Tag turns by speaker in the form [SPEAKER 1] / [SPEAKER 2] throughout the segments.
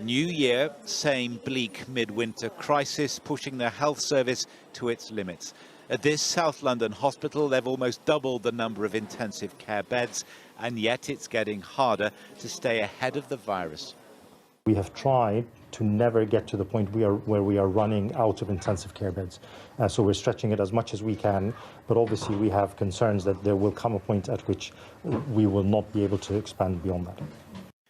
[SPEAKER 1] New year, same bleak midwinter crisis, pushing the health service to its limits. At this South London hospital, they've almost doubled the number of intensive care beds, and yet it's getting harder to stay ahead of the virus.
[SPEAKER 2] We have tried to never get to the point where we are running out of intensive care beds. So we're stretching it as much as we can, but obviously we have concerns that there will come a point at which we will not be able to expand beyond that.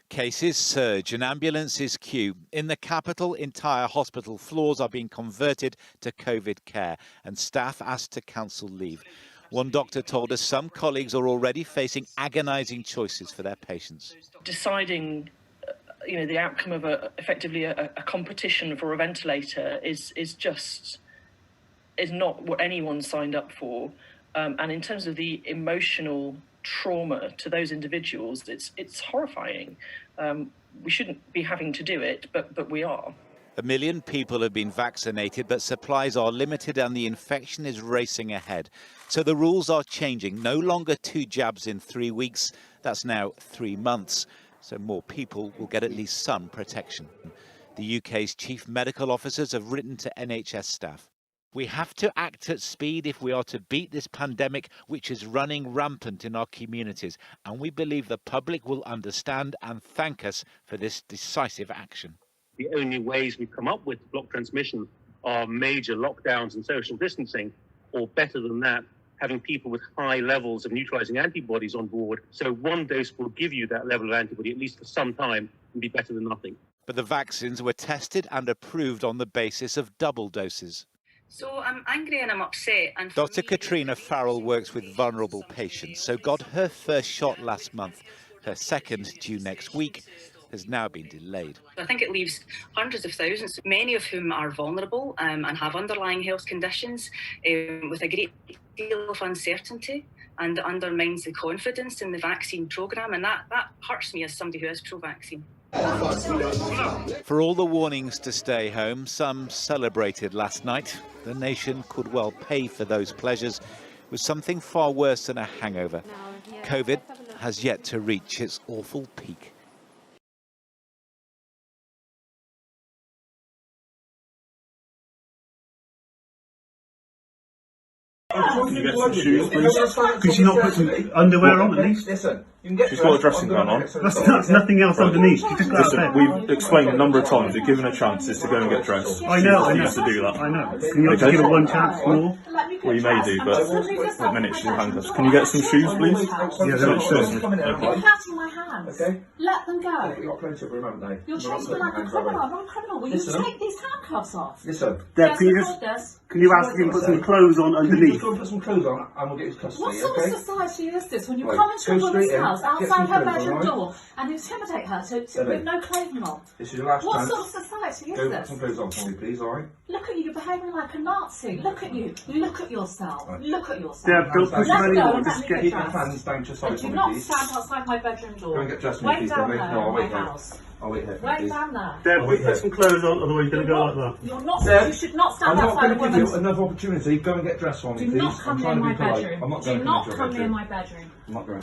[SPEAKER 1] Cases surge and ambulances queue. In the capital, entire hospital floors are being converted to COVID care and staff asked to cancel leave. One doctor told us some colleagues are already facing agonising choices for their patients.
[SPEAKER 3] Deciding the outcome of effectively a competition for a ventilator is not what anyone signed up for. And in terms of the emotional trauma to those individuals, it's horrifying. We shouldn't be having to do it, but we are.
[SPEAKER 1] 1 million people have been vaccinated, but supplies are limited and the infection is racing ahead. So the rules are changing. No longer 2 jabs in 3 weeks. That's now 3 months. So more people will get at least some protection. The UK's chief medical officers have written to NHS staff. We have to act at speed if we are to beat this pandemic, which is running rampant in our communities. And we believe the public will understand and thank us for this decisive action.
[SPEAKER 4] The only ways we've come up with to block transmission are major lockdowns and social distancing, or better than that, having people with high levels of neutralizing antibodies on board. So 1 dose will give you that level of antibody, at least for some time, and be better than nothing.
[SPEAKER 1] But the vaccines were tested and approved on the basis of double doses.
[SPEAKER 5] So I'm angry and I'm upset. And
[SPEAKER 1] Dr. Katrina Farrell works with vulnerable patients, so got her first shot last month. Her second, due next week, has now been delayed.
[SPEAKER 5] I think it leaves hundreds of thousands, many of whom are vulnerable and have underlying health conditions, with a great deal of uncertainty, and undermines the confidence in the vaccine programme, and that hurts me as somebody who is pro-vaccine.
[SPEAKER 1] For all the warnings to stay home, some celebrated last night. The nation could well pay for those pleasures with something far worse than a hangover. COVID has yet to reach its awful peak.
[SPEAKER 6] Can you get some shoes, please? Could she not put some underwear on at least?
[SPEAKER 7] Listen, you can get
[SPEAKER 6] She's got a dressing gown on. That's nothing else underneath. She just got out of bed.
[SPEAKER 7] We've explained a number of times, we've given her chances to go and get dressed.
[SPEAKER 6] I know.
[SPEAKER 7] She needs to do that.
[SPEAKER 6] I know. Can you not just give her one chance more?
[SPEAKER 7] Well, you may do, but at the minute she's in handcuffs. Can you get some shoes, please?
[SPEAKER 6] Yeah, they're upstairs.
[SPEAKER 8] You're catching my hands.
[SPEAKER 7] Okay.
[SPEAKER 8] Let them go.
[SPEAKER 7] You've got plenty of room, haven't they?
[SPEAKER 8] You're treating me like a criminal. I'm not a criminal. Will you take these handcuffs off?
[SPEAKER 7] Listen.
[SPEAKER 6] Deb, can you ask him to put some clothes on underneath?
[SPEAKER 7] Put some clothes on and we'll get his custody,
[SPEAKER 8] What sort of society is this when you
[SPEAKER 7] Right,
[SPEAKER 8] come into a
[SPEAKER 7] go
[SPEAKER 8] woman's
[SPEAKER 7] straight in,
[SPEAKER 8] house
[SPEAKER 7] get
[SPEAKER 8] outside
[SPEAKER 7] some
[SPEAKER 8] her
[SPEAKER 7] clothes,
[SPEAKER 8] bedroom
[SPEAKER 7] alright?
[SPEAKER 8] door and intimidate her with
[SPEAKER 7] Debbie.
[SPEAKER 8] no clothing on?
[SPEAKER 7] This is your last
[SPEAKER 8] What
[SPEAKER 7] chance.
[SPEAKER 8] sort of society is
[SPEAKER 7] Go put
[SPEAKER 8] this?
[SPEAKER 7] some clothes on for me, please, alright?
[SPEAKER 8] Look at you, you're behaving like a Nazi. Look at you. Look at yourself.
[SPEAKER 7] Right.
[SPEAKER 8] Look at yourself.
[SPEAKER 6] Deb, don't push
[SPEAKER 8] Let's
[SPEAKER 6] her
[SPEAKER 8] go
[SPEAKER 6] anymore.
[SPEAKER 8] and
[SPEAKER 6] Just
[SPEAKER 8] let me
[SPEAKER 6] get
[SPEAKER 7] Keep
[SPEAKER 8] get
[SPEAKER 7] your
[SPEAKER 8] dressed.
[SPEAKER 7] hands down to your side
[SPEAKER 8] And
[SPEAKER 7] for
[SPEAKER 8] do
[SPEAKER 7] me,
[SPEAKER 8] not
[SPEAKER 7] please.
[SPEAKER 8] stand outside my bedroom door.
[SPEAKER 7] Go and get dressed for me,
[SPEAKER 8] Wait
[SPEAKER 7] please,
[SPEAKER 8] down
[SPEAKER 7] Debbie.
[SPEAKER 8] there
[SPEAKER 7] No, I'll
[SPEAKER 8] in
[SPEAKER 7] wait
[SPEAKER 8] my
[SPEAKER 7] here.
[SPEAKER 8] house.
[SPEAKER 7] I'll wait here,
[SPEAKER 8] Wait
[SPEAKER 7] please.
[SPEAKER 8] down there.
[SPEAKER 6] Deb, put some clothes on, otherwise you're going to go like that.
[SPEAKER 8] You're not.
[SPEAKER 7] Deb,
[SPEAKER 8] You should not
[SPEAKER 7] I'm
[SPEAKER 8] stand
[SPEAKER 7] not
[SPEAKER 8] outside a
[SPEAKER 7] going to give
[SPEAKER 8] woman's.
[SPEAKER 7] you another opportunity. Go and get dressed for me,
[SPEAKER 8] Do
[SPEAKER 7] please.
[SPEAKER 8] not come
[SPEAKER 7] I'm
[SPEAKER 8] near
[SPEAKER 7] trying to
[SPEAKER 8] my
[SPEAKER 7] be polite.
[SPEAKER 8] bedroom.
[SPEAKER 7] I'm not
[SPEAKER 8] Do
[SPEAKER 7] going
[SPEAKER 8] not
[SPEAKER 7] into your
[SPEAKER 8] come near
[SPEAKER 7] bedroom.
[SPEAKER 8] my bedroom.
[SPEAKER 7] I'm not going.